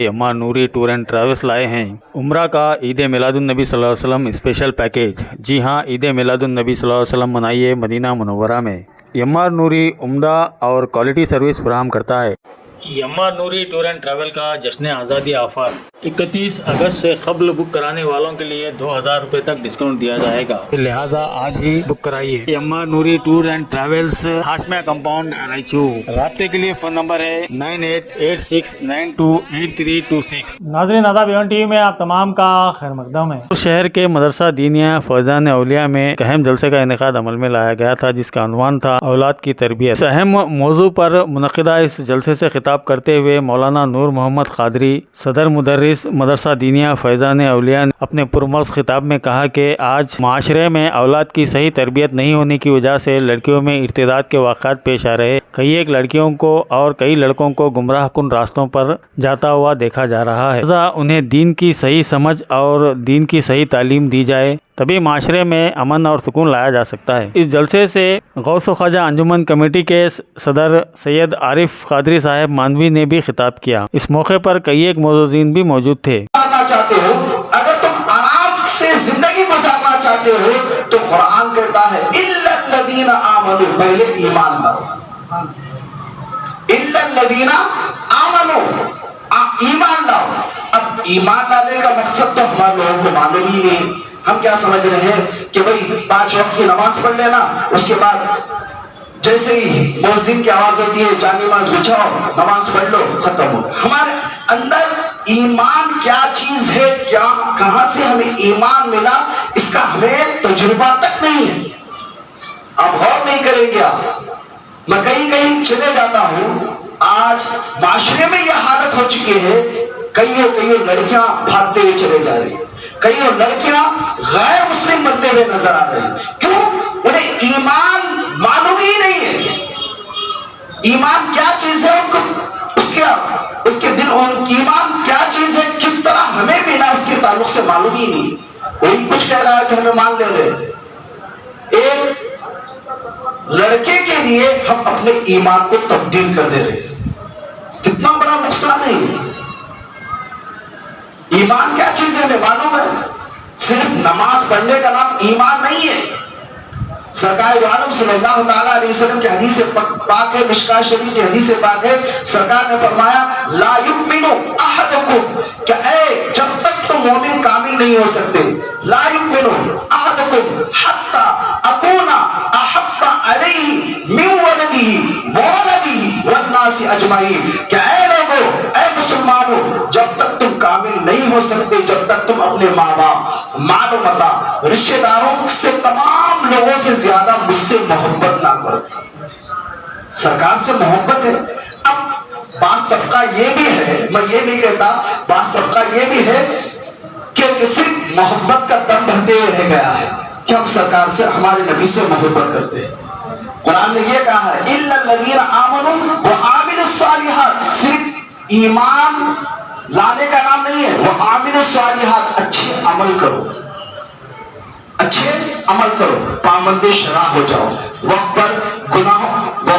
अम्मा नूरी tour and travels लाए हैं उम्रा का ईद मिलादुन्नबी सल्लल्लाहु अलैहि वसल्लम स्पेशल पैकेज। जी हाँ, ईद मिलादुन्नबी सल्लल्लाहु अलैहि वसल्लम मनाइए मदीना मुनव्वरा में। एम्मार नूरी उम्दा और क्वालिटी सर्विस फराहम करता है। Emaar Noori tour and travel का जश्न आज़ादी ऑफर 31 अगस्त से कबल बुक कराने वालों के लिए 2000 रुपये तक डिस्काउंट दिया जाएगा, लिहाजा आज ही बुक कराइए। Emmar Noori tour and travels, Hashmia compound, Raichur. राब्ते के लिए फ़ोन नंबर है 9886928326। नाज़रीन, आदाब, एवन टीवी में आप तमाम का खैर मकदम है। शहर के मदरसा दीनिया फैज़ान औलिया में एक अहम जलसे का इनेकाद अमल में लाया गया था, जिसका उन्वान था औलाद की तरबियत। इस अहम मौजू पर मुनक़िदा इस जलसे से खिताब करते हुए मौलाना नूर मोहम्मद क़ादरी, सदर मुदर्रिस मदरसा दीनिया फैज़ान औलिया ने अपने पुरमर्ज़ खिताब में कहा कि आज माशरे में औलाद की सही तरबियत नहीं होने की वजह से लड़कियों में इर्तिदाद के वाक़ात पेश आ रहे। कई एक लड़कियों को और कई लड़कों को गुमराह कुन रास्तों पर जाता हुआ देखा जा रहा है। लिहाजा उन्हें दीन की सही समझ और दीन की सही तालीम दी जाए, तभी माशरे में अमन और सुकून लाया जा सकता है। इस जलसे से गौस ख्वाजा अंजुमन कमेटी के सदर सैयद आरिफ क़ादरी साहब मानवी ने भी खिताब किया। इस मौके पर कई एक मौजूदीन भी मौजूद थे। चाहते हो, अगर तुम आराम से जिंदगी गुजारना चाहते हो तो कुरान कहता है इल्लल्लज़ीना आमनू, पहले ईमान लाओ। इल्लल्लज़ीना आमनू, ईमान लाओ। अब ईमान लाने का मकसद तो हमारे लोगों को मालूम ही नहीं। हम क्या समझ रहे हैं कि भाई 5 वक्त की नमाज पढ़ लेना, उसके बाद जैसे ही मुअज्जिन की आवाज होती है जान नमाज बिछाओ, नमाज पढ़ लो, खत्म हो गया। हमारे अंदर ईमान क्या चीज है, क्या कहां से हमें ईमान मिला, इसका हमें तजुर्बा तक नहीं है। अब गौर नहीं करेंगे आप। मैं कहीं कहीं चले जाता हूं, आज माशरे में यह हालत हो चुकी है, कई लड़कियां भागते हुए चले जा रही है, कई लड़कियां गैर मुस्लिम बनते हुए नजर आ रही है। क्यों? उन्हें ईमान मालूम ही नहीं है। ईमान क्या चीज है उनको, उसके दिल, ईमान क्या चीज है, किस तरह हमें मिला, उसके ताल्लुक से मालूम ही नहीं। कोई कुछ कह रहा है कि हमें मान ले रहे। एक लड़के के लिए हम अपने ईमान को तब्दील कर दे रहे हैं। कितना बड़ा नुकसान है। ईमान क्या चीज है हमें मालूम है। सिर्फ नमाज पढ़ने का नाम ईमान नहीं है। सरकार आलम सल्लल्लाहु ताला अलैहि वसल्लम की हदीस पाक है, मिशकात शरीफ की हदीस पाक है, सरकार ने फरमाया ला युमिनु अहदुकुम, कि जब तक तुम मोमिन कामिल नहीं हो सकते, ला युमिनु अहदुकुम हत्ता अकूना अहब्बा अलैहि मिन वलदिही व वलदिही वन नासी अजमाइन, कि ऐ लोगों, ऐ मुसलमानों, जब तक तुम कामिल नहीं हो सकते, जब तक तुम अपने माँ बाप, मालूमता, रिश्तेदारों से, तमाम लोगों से ज्यादा मुझसे मोहब्बत ना करो। सरकार से मोहब्बत है। अब बास तबका ये भी है, मैं ये नहीं कहता, बास तबका ये भी है कि सिर्फ मोहब्बत का दम भरते हुए रह गया है कि हम सरकार से, हमारे नबी से मोहब्बत करते हैं। कुरान ने ये कहा है इल्लल्लज़ीना आमनू व आमिलुस सालिहात, सिर्फ ईमान लाने का नाम नहीं है, वो आमिलुस सालिहात, अच्छे अमल करो, अच्छे अमल करो, पाबंदे शरा हो जाओ, वक्त पर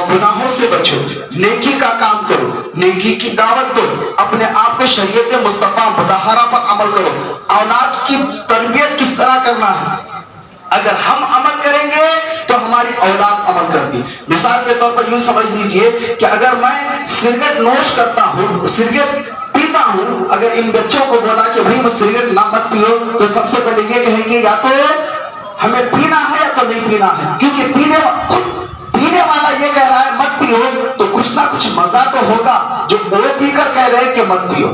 गुनाहों से बचो, नेकी का काम करो, नेकी की दावत दो, अपने आप को शरीयत मुस्तफा मुतहरा पर अमल करो। औलाद की तरबियत किस तरह करना है, अगर हम अमल करेंगे तो हमारी औलाद अमल करती। मिसाल के तौर पर यूं समझ लीजिए कि अगर मैं सिगरेट नोश करता हूँ, सिगरेट पीता हूँ, अगर इन बच्चों को बोला कि भाई मैं सिगरेट ना मत पियो, तो सबसे पहले ये कहेंगे या तो हमें पीना है या तो नहीं पीना है, क्योंकि खुद पीने वाला ये कह रहा है मत पियो, तो कुछ ना कुछ मजा तो होगा जो वो पीकर कह रहे हैं कि मत पियो।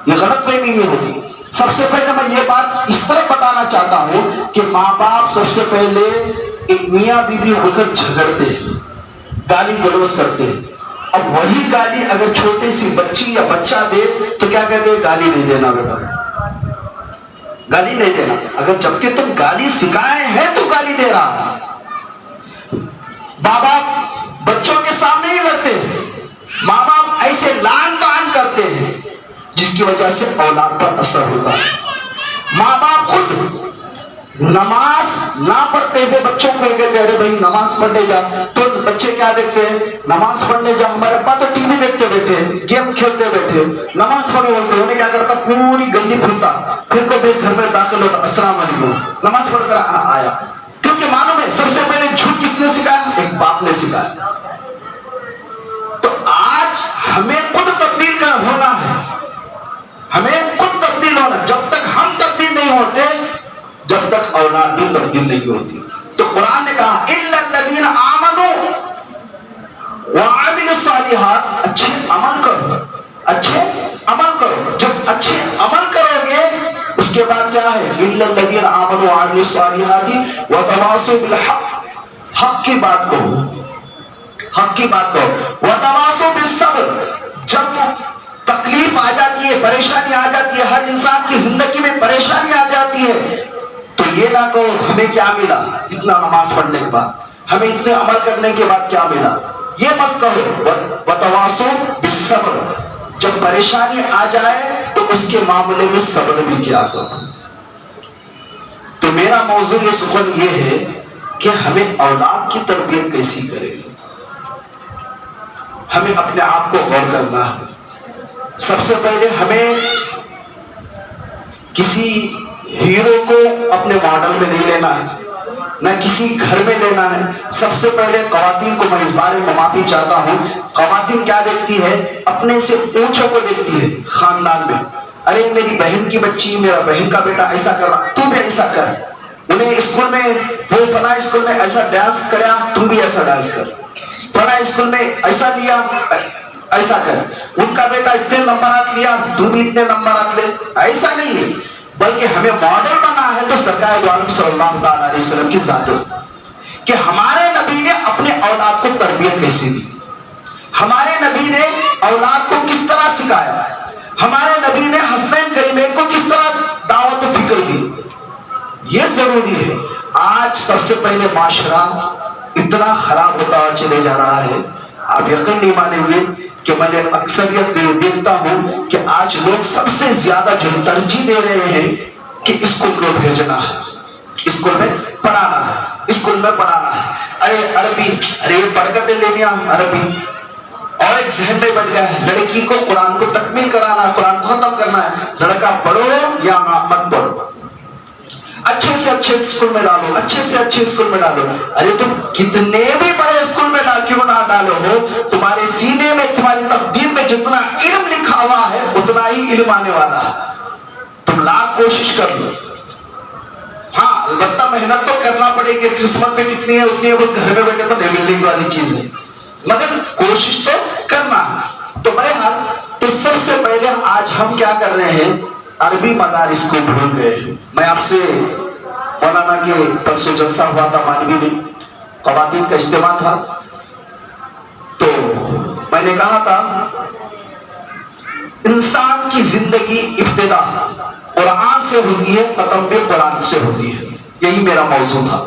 ये गलतफहमी में होगी। सबसे पहले मैं ये बात इस तरह बताना चाहता हूँ कि माँ बाप सबसे पहले एक मियाँ बीवी होकर झगड़ते हैं, गाली गलौज करते हैं। अब वही गाली अगर छोटी सी बच्ची या बच्चा दे तो क्या कहते हैं, गाली नहीं देना बेटा, गाली नहीं देना। अगर जबकि तुम गाली सिखाए हैं तो गाली दे रहा है। माँ बाप बच्चों के सामने ही लड़ते हैं, माँ बाप ऐसे लान तान करते हैं जिसकी वजह से औलाद पर असर होता है। माँ बाप खुद नमाज ना पढ़ते हुए बच्चों को कहते अरे भाई नमाज पढ़ने जा, तो بچے کیا دیکھتے ہیں؟ نماز پڑھنے جاؤ، ہمارے ابا تو ٹی وی دیکھتے بیٹھے، گیم کھیلتے بیٹھے، نماز پڑھو بولتے، انہیں کیا کرتا؟ پوری گلی کھلتا، پھر کو بھی گھر میں داخل ہوتا، السلام علیکم، نماز پڑھ کر آیا. کیونکہ معلوم ہے سب سے پہلے جھوٹ کس نے سکھایا؟ ایک باپ نے سکھایا. تو آج ہمیں خود تبدیل ہونا ہے، ہمیں خود تبدیل ہونا. جب تک ہم تبدیل نہیں ہوتے، جب تک اولاد بھی تبدیل نہیں ہوتی. تو قرآن نے کہا اِلَّا الَّذِينَ آمَنُوا وَعَمِلُوا الصَّالِحَاتِ، اچھے عمل کرو، اچھے عمل کرو. جب اچھے عمل کرو گے اس کے بعد کیا ہے؟ اِلَّا الَّذِينَ آمَنُوا وَعَمِلُوا الصَّالِحَاتِ وَتَوَاصَوْا بِالْحَقِّ، حق کی بات کہو، حق کی بات کہو. وَتَوَاصَوْا بِالصَّبْرِ، جب تکلیف آ جاتی ہے، پریشانی آ جاتی ہے، ہر انسان کی زندگی میں پریشانی آ جاتی ہے، تو یہ نہ کہو ہمیں کیا ملا اتنا نماز پڑھنے کے بعد، ہمیں اتنے عمل کرنے کے بعد کیا ملا. یہ مت کہو. وَتَوَاصَوْا بِالصَّبْرِ، جب پریشانی آ جائے تو اس کے معاملے میں صبر بھی کیا کرو. تو میرا موضوع یہ سخن یہ ہے کہ ہمیں اولاد کی تربیت کیسی کرے. ہمیں اپنے آپ کو غور کرنا ہے. سب سے پہلے ہمیں کسی ہیرو کو اپنے ماڈل میں نہیں لینا ہے، نہ کسی گھر میں لینا ہے. سب سے پہلے خواتین کو میں اس بارے میں معافی چاہتا ہوں. خواتین کیا دیکھتی ہے؟ اپنے سے اونچوں کو دیکھتی ہے خاندان میں. ارے میری بہن کی بچی، میرا بہن کا بیٹا ایسا کر رہا، تو بھی ایسا کر. انہیں اسکول میں وہ فلاں اسکول میں ایسا ڈانس کریا، تو بھی ایسا ڈانس کر. فلاں اسکول میں ایسا لیا، ایسا کر. ان کا بیٹا اتنے نمبرات لیا، تو بھی اتنے نمبرات لے. ایسا نہیں ہے، بلکہ ہمیں ماڈل بنا ہے تو سرکار دو عالم صلی اللہ علیہ وسلم کی ذات کہ ہمارے نبی نے اپنے اولاد کو تربیت کیسی دی، ہمارے نبی نے اولاد کو کس طرح سکھایا، ہمارے نبی نے حسنین کریمین کو کس طرح دعوت و فکر دی. یہ ضروری ہے. آج سب سے پہلے معاشرہ اتنا خراب ہوتا چلے جا رہا ہے، آپ یقین نہیں مانیں گے کہ میں نے اکثریت دیکھتا ہوں کہ آج لوگ سب سے زیادہ جو ترجیح دے رہے ہیں کہ اسکول کو بھیجنا ہے، اسکول میں پڑھانا ہے، اسکول میں پڑھانا ہے. ارے عربی، ارے برکتیں لینی عربی. اور ایک ذہن میں بیٹھ گیا ہے لڑکی کو قرآن کو تکمیل کرانا ہے، قرآن کو ختم کرنا ہے. لڑکا پڑھو یا مت پڑھو، اچھے سے اچھے اسکول میں ڈالو، اچھے سے اچھے اسکول میں ڈالو. ارے تم کتنے بھی بڑے اسکول میں کیوں نہ ڈالو ہو، تمہارے سینے میں، تمہاری تقدیر میں جتنا علم لکھا ہوا ہے اتنا ہی علم آنے والا ہے. تم لاکھ کوشش کر لو. ہاں البتہ محنت تو کرنا پڑے گی، قسمت میں کتنی ہے اتنی ہے، وہ گھر میں بیٹھے تو نہیں ملنے والی چیز ہے، مگر کوشش تو کرنا. تو بہرحال تو سب سے پہلے آج ہم کیا کر رہے ہیں؟ عربی مدارس کو بھول گئے. میں آپ سے مولانا کے پرسوں جلسہ ہوا تھا مانوی میں، خواتین کا اجتماع تھا، تو میں نے کہا تھا انسان کی زندگی ابتدا قرآن سے ہوتی ہے، ختم بھی قرآن سے ہوتی ہے. یہی میرا موضوع تھا.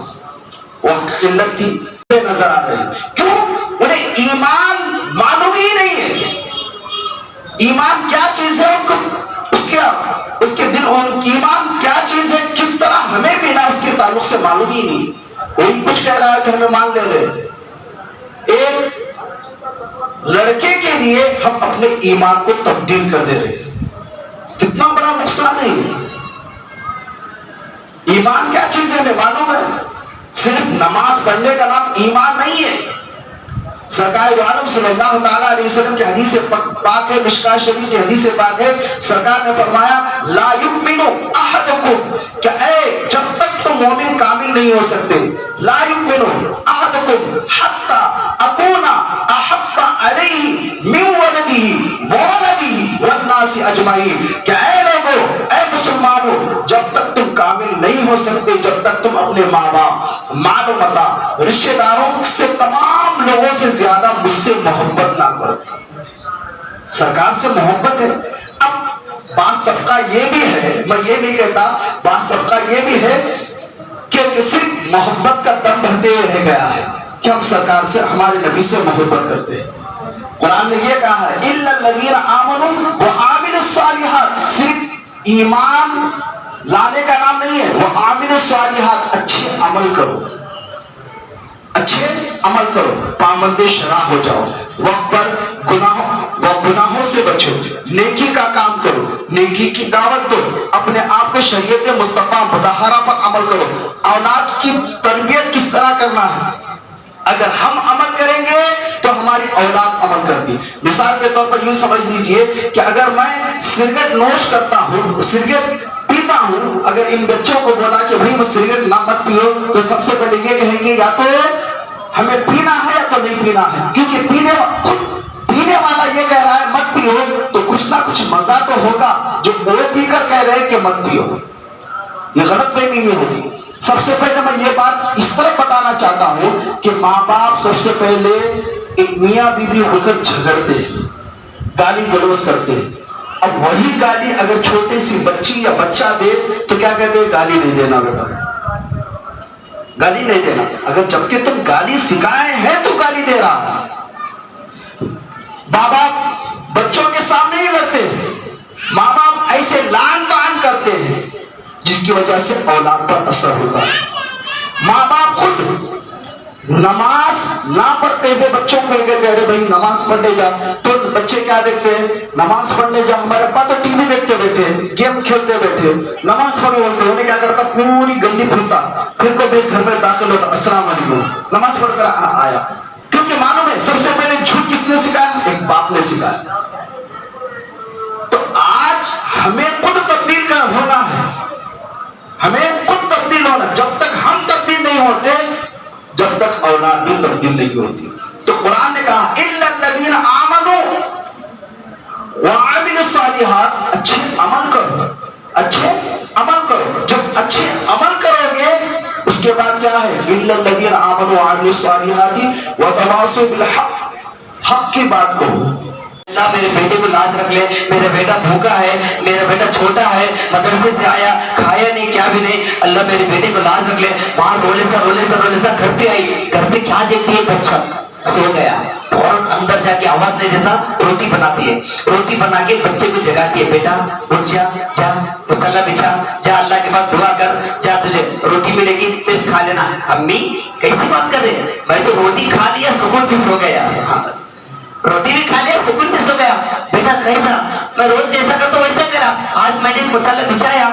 وقت قلت تھی، نظر آ رہے. کیوں؟ انہیں ایمان معلوم ہی نہیں ہے. ایمان کیا چیز ہے ان کو، اس کے دل، ایمان کیا چیز ہے، کس طرح ہمیں ملا، اس کے تعلق سے معلوم ہی نہیں. کوئی کچھ کہہ رہا ہے کہ ہمیں مان لے رہے. ایک لڑکے کے لیے ہم اپنے ایمان کو تبدیل کر دے رہے. کتنا بڑا نقصان ہے یہ. ایمان کیا چیز ہے ہمیں معلوم ہے. صرف نماز پڑھنے کا نام ایمان نہیں ہے. سرکار دو عالم صلی اللہ تعالیٰ علیہ وسلم کی حدیث پاک ہے، مشکات شریف کی حدیث پاک ہے. سرکار نے فرمایا لا یؤمن احدکم، کہ اے جب تک تم مومن کامل نہیں ہو سکتے، لا یؤمن احدکم حتی اکون احب علیہ من ولدہ وولدہ والناس اجمعین، کہ اے لوگو، اے مسلمانوں، جب تک تم کامل نہیں ہو سکتے جب تک تم اپنے ماں باپ، مال و متا، رشتہ داروں سے، تمام لوگوں سے زیادہ مجھ سے محبت نہ کرو. سرکار سے محبت ہے. اب بعض طبقہ یہ بھی ہے، میں یہ نہیں کہتا، بعض طبقہ یہ بھی ہے کہ صرف محبت کا دم بھرتے ہوئے رہ گیا ہے کہ ہم سرکار سے، ہمارے نبی سے محبت کرتے ہیں. قرآن نے یہ کہا ہے اِلَّا الَّذِينَ آمَنُوا وَعَامِلُوا الصَّالِحَاتِ، صرف ایمان لانے کا نام نہیں ہے، وہ عامل الصالحات، اچھے عمل کرو. अच्छे अमल करो, पाबंद शरा हो जाओ, वक्त पर गुनाहों से बचो, नेकी का काम करो, नेकी की दावत दो, अपने आप को शरीयत मुस्तफा मुतहरा पर अमल करो। औलाद की तरबियत किस तरह करना है, अगर हम अमल करेंगे तो हमारी औलाद अमल करती। मिसाल के तौर पर यूं समझ लीजिए कि अगर मैं सिगरेट नोश करता हूँ, सिगरेट पीता हूँ, अगर इन बच्चों को बोला कि भाई मैं सिगरेट ना मत पियो, तो सबसे पहले ये कहेंगे या तो हमें पीना है या तो नहीं पीना है, क्योंकि पीने वाला ये कह रहा है मत पियो, तो कुछ ना कुछ मजा तो होगा जो वो पीकर कह रहे हैं कि मत पियो। ये गलतफहमी में होगी। सबसे पहले मैं ये बात इस तरह बताना चाहता हूं कि माँ बाप सबसे पहले एक मियाँ बीवी होकर झगड़ते, गाली गलौज करते। अब वही गाली अगर छोटी सी बच्ची या बच्चा दे तो क्या कहते हैं, गाली नहीं देना बेटा, गाली नहीं देना। अगर जबकि तुम गाली सिखाए हैं तो गाली दे रहा है। माँ बाप बच्चों के सामने ही लड़ते हैं, माँ बाप ऐसे लान तान करते हैं जिसकी वजह से औलाद पर असर होता है। माँ बाप खुद नमाज ना पढ़ते हुए बच्चों को कहते हैं अरे भाई नमाज पढ़ने जा, तो बच्चे क्या देखते हैं, नमाज पढ़ने जा, हमारे अब्बा तो टीवी देखते बैठे, गेम खेलते बैठे, नमाज पढ़ो बोलते, उन्हें क्या करता, पूरी गली घूमता, फिर को भी घर में दाखिल होता, अस्सलाम वालेकुम, नमाज पढ़कर आया। क्योंकि मालूम है सबसे पहले झूठ किसने सिखाया, एक बाप ने सिखाया। तो आज हमें खुद तब्दील कर होना है, हमें खुद तब्दील होना। जब तक हम तब्दील नहीं होते, जब तक औलाद भी तब्दील नहीं होती। तो कुरान ने कहा इल्लल्लज़ीना आमनू व अमिलुस सालिहात, अच्छे अमल करो, अच्छे अमल करो। जब अच्छे अमल करोगे उसके बाद क्या है, इल्लल्लज़ीना आमनू व अमिलुस सालिहाति व तवासौ बिल हक़, हक की बात कहो। अल्लाह मेरे बेटे को लाज रख ले, मेरा बेटा भूखा है, मेरा बेटा छोटा है, मदरसे से आया, खाया नहीं क्या भी नहीं, अल्लाह मेरे बेटे को लाज रख ले। वहां रोले सा घर पे आई, घर पे क्या देखती है, बच्चा सो गया, फौरन अंदर जाके आवाज नहीं जैसा रोटी बनाती है, रोटी बना के बच्चे को जगाती है, बेटा उठ जा, जा मुसल्ला बिछा, जा अल्लाह के पास दुआ कर, जा तुझे रोटी मिलेगी फिर खा लेना। अम्मी कैसी बात कर रहे हैं, मैं तो रोटी खा लिया सुकून से सो गया, रोटी भी खा लिया सुकून से सो गया। बेटा कैसा, मैं रोज जैसा करता हूं वैसा करा, आज मैंने मसाला बिछाया,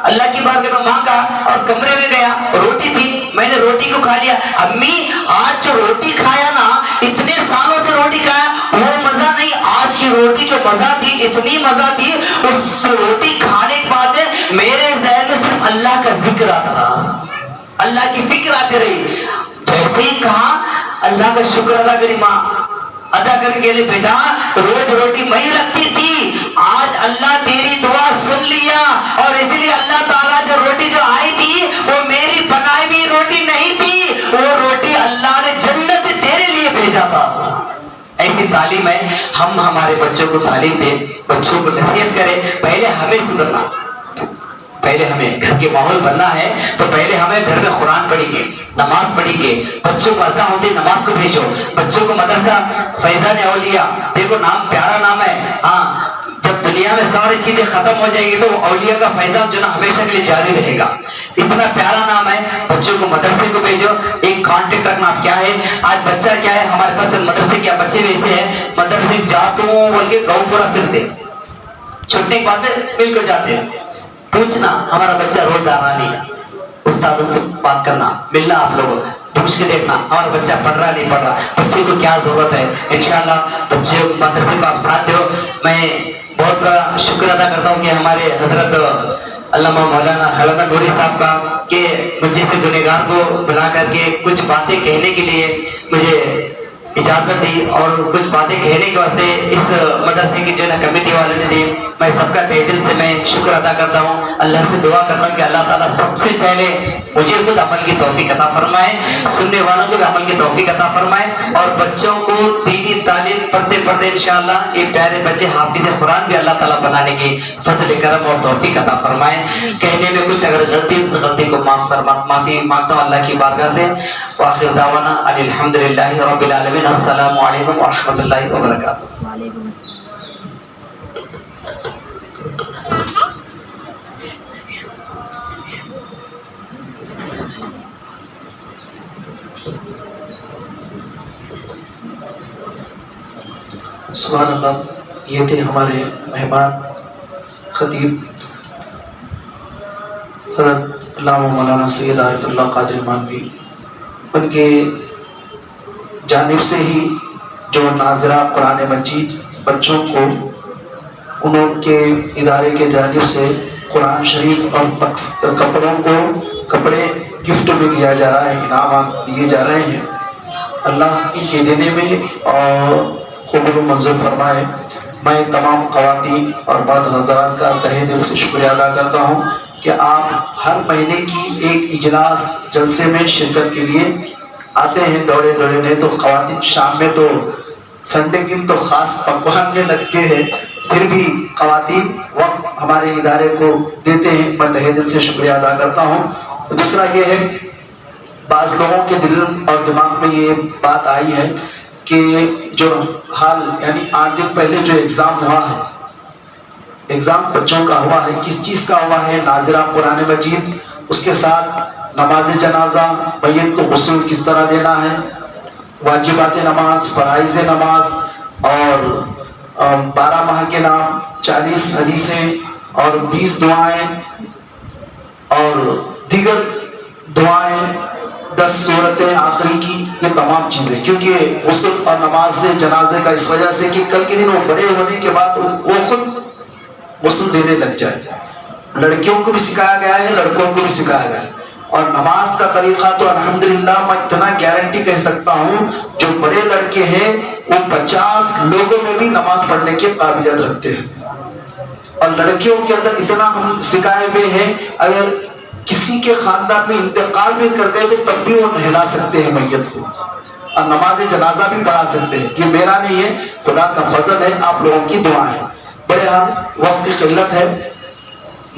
अल्लाह की बारगाह में मांगा और कमरे में गया, रोटी थी, मैंने रोटी को खा लिया। अम्मी आज जो रोटी खाया ना, इतने सालों से रोटी खाया, वो मजा नहीं, आज की रोटी जो मजा थी, इतनी मजा थी, उस रोटी खाने के बाद मेरे ज़हन में सिर्फ अल्लाह का जिक्र आता रहा, अल्लाह की फिक्र आती रही। जैसे ही कहा अल्लाह का शुक्र अदा करी, माँ अदा करने के लिए, बेटा रोज रोटी मैं ही रखती थी, आज अल्लाह तेरी दुआ सुन लिया, और इसलिए अल्लाह ताला जो रोटी जो आई थी वो मेरी बनाई हुई रोटी नहीं थी, वो रोटी अल्लाह ने जन्नत से तेरे लिए भेजा था। ऐसी तालीम है, हम हमारे बच्चों को तालीम दें, बच्चों को नसीहत करें। पहले हमें सुधरना, पहले हमें घर के माहौल बनना है, तो पहले हमें घर में कुरान पढ़ेंगे, नमाज पढ़ेंगे, बच्चों को अज़ा होते नमाज को भेजो, बच्चों को मदरसा फैजान औलिया, देखो नाम प्यारा नाम है। हाँ, जब दुनिया में सारी चीजें खत्म हो जाएगी तो औलिया का फैजान जो ना हमेशा के लिए जारी रहेगा। इतना प्यारा नाम है, बच्चों को मदरसे को भेजो। एक कांटेक्ट रखना, क्या है आज बच्चा क्या है, हमारे पास मदरसे क्या बच्चे भी ऐसे हैं, मदरसे जाते हो बोल के गाँव पूरा फिरते, छुट्टी के बाद मिलकर जाते हैं। पूछना हमारा बच्चा रोज आना नहीं, उस्तादों से बात करना, मिलना, आप लोग पूछ के देखना हमारा बच्चा पढ़ रहा नहीं पढ़ रहा, बच्चे को क्या जरूरत है। इंशाल्लाह बच्चे मदरसे को आप साथ दो। मैं बहुत बड़ा शुक्र अदा करता हूँ कि हमारे हजरत अल्लामा मौलाना खलादा गोरी साहब का, कि मुझे से गुनहगार को बुला करके कुछ बातें कहने के लिए मुझे इजाजत दी, और कुछ बातें कहने के वास्ते इस मदरसे की जो है कमेटी वालों ने दी। मैं सबका तहे दिल से मैं शुक्र अदा करता हूँ, अल्लाह से दुआ करता हूँ कि अल्लाह ताला सबसे पहले मुझे खुद अमल की तौफीक अता फरमाए, सुनने वालों को भी अमल की तौफीक अता फरमाए, और बच्चों को दीनी तालीम पढ़ते पढ़ते इंशाअल्लाह ये प्यारे बच्चे हाफिज़ कुरान भी अल्लाह ताला बनाने की फजल करम और तौफीक अता फरमाए। कहने में कुछ अगर गलती उस गलती को माफ़ी मांगता हूँ अल्लाह की बारगाह से। आखिर दावाना अल्हम्दुलिल्लाहि रब्बिल आलमीन। अस्सलामु अलैकुम व रहमतुल्लाहि व बरकातुहू। वालेकुम अस्सलाम। सुभान अल्लाह। ये थे हमारे मेहमान खतीब हज़रत अल्लामा मौलाना सैयद आरिफुल्लाह क़ादरी मानवी। उनके जानिब से ही जो नाज़रा कुरान मजीद बच्चों को उनके इदारे के जानिब से कुरान शरीफ और कपड़े गिफ्ट में दिया जा रहा है, इनाम दिए जा रहे हैं। अल्लाह इनके देने में और क़बूल मंजूर फरमाए। मैं तमाम ख़वातीन और मर्द हज़रात का तहे दिल से शुक्रिया अदा करता हूँ कि आप हर महीने की एक इजलास जलसे में शिरकत के लिए आते हैं दौड़े दौड़े। नहीं तो ख़वातीन शाम में तो संडे दिन तो ख़ास पकवान में लगते हैं, फिर भी ख़वातीन वक्त हमारे इदारे को देते हैं। मैं तहे दिल से शुक्रिया अदा करता हूँ। दूसरा ये है, बाज़ लोगों के दिल और दिमाग में ये बात आई है कि जो हाल यानी 8 दिन पहले जो एग्ज़ाम हुआ है, एग्ज़ाम बच्चों का हुआ है, किस चीज़ का हुआ है? नाज़रा कुरान मजीद, उसके साथ नमाज जनाजा, मैयत को गुस्ल किस तरह देना है, वाजिबात नमाज, फ़राइज़ नमाज और 12 माह के नाम, 40 हदीसें और 20 दुआएं और दीगर दुआएं, 10 सूरतें आखिरी की, ये तमाम चीज़ें। क्योंकि गुस्ल और नमाज से जनाजे का इस वजह से कि कल के दिन वो बड़े होने के बाद वो खुद गुस्ल देने लग जाए। लड़कियों को भी सिखाया गया है, लड़कों को भी सिखाया गया है। और नमाज का तरीक़ा तो अल्हम्दुलिल्लाह मैं इतना गारंटी कह सकता हूँ, जो बड़े लड़के हैं वो 50 लोगों में भी नमाज पढ़ने की काबिलियत रखते हैं। और लड़कियों के अंदर इतना हम सिखाए हुए हैं, अगर किसी के खानदान में इंतकाल भी कर गए तो तब भी वो नहला सकते हैं मैयत को, और नमाज जनाजा भी पढ़ा सकते हैं। ये मेरा नहीं है, खुदा का फजल है, आप लोगों की दुआ है। बड़े हाल वक्त की किल्लत है,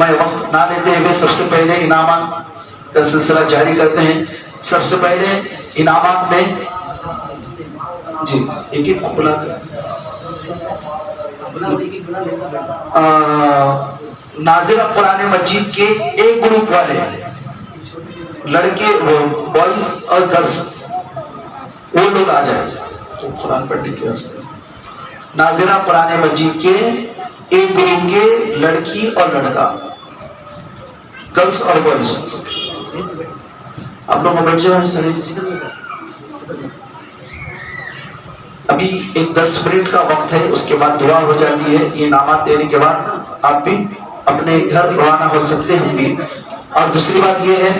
मैं वक्त ना लेते हुए सबसे पहले इनामात का सिलसिला जारी करते हैं। सबसे पहले इनामात में जी एक एक बुला कर नाज़िरा कुरान मजीद के एक ग्रुप वाले लड़के, बॉयज और गर्ल्स, वो लोग आ जाए तो कुरान पढ़ने के वास्ते। नाज़िरा कुरान मजीद के एक ग्रुप के लड़की और लड़का, गर्ल्स और बॉयज, आप लोग बैठ जाओ। अभी एक 10 मिनट का वक्त है, उसके बाद दुआ हो जाती है। ये इनामात देने के बाद आप भी अपने घर रवाना हो सकते हैं भी। और दूसरी बात ये है,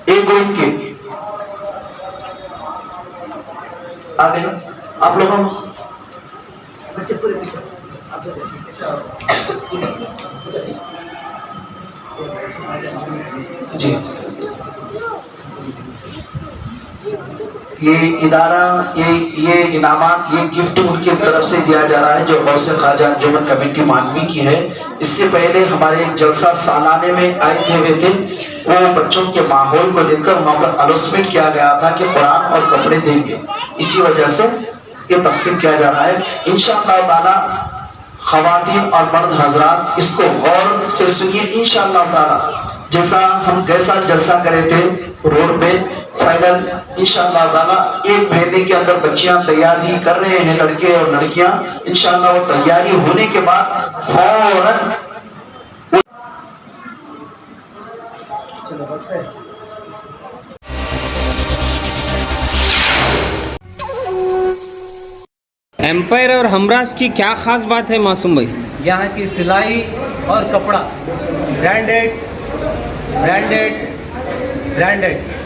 एक ग्रुप के आ गए आप लोगों जी। ये इदारा, ये इनामात, ये गिफ्ट उनकी तरफ से दिया जा रहा है जो गौसे ख्वाजा अंजुमन कमेटी मानवी की है। इससे पहले हमारे जलसा सालाने में आए थे वे थे, वो बच्चों के माहौल को देखकर वहाँ पर अनाउंसमेंट किया गया था कि कुरान और कपड़े देंगे, इसी वजह से ये तकसीम किया जा रहा है। इंशाअल्लाह ताला ख़वातीन और मर्द हजरात इसको गौर से सुनिए। इंशाअल्लाह ताला जैसा हम कैसा जलसा करे थे रोड पे, फाइनल इंशाअल्लाह ताला 1 महीने के अंदर बच्चियां तैयारी कर रहे हैं, लड़के और लड़कियां। इंशाअल्लाह वो तैयारी होने के बाद फौरन चलो बस है। एम्पायर और हमराज की क्या खास बात है मासूम भाई? यहाँ की सिलाई और कपड़ा ब्रांडेड ब्रांडेड ब्रांडेड